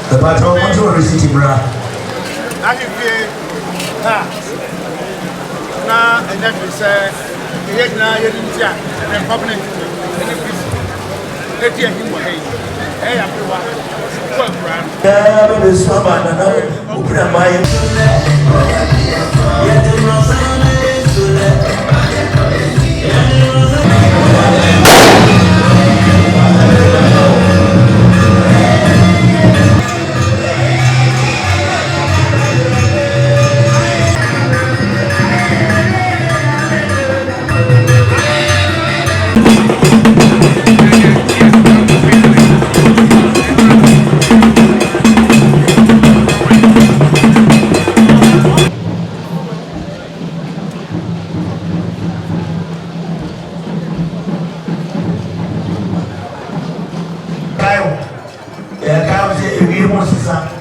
The patron control receipt, bra. I can get now, and that is now you're in Jack and then public. Let him hey, everyone. Yeah, this woman, open a mind. Yeah, I can't say if you want to say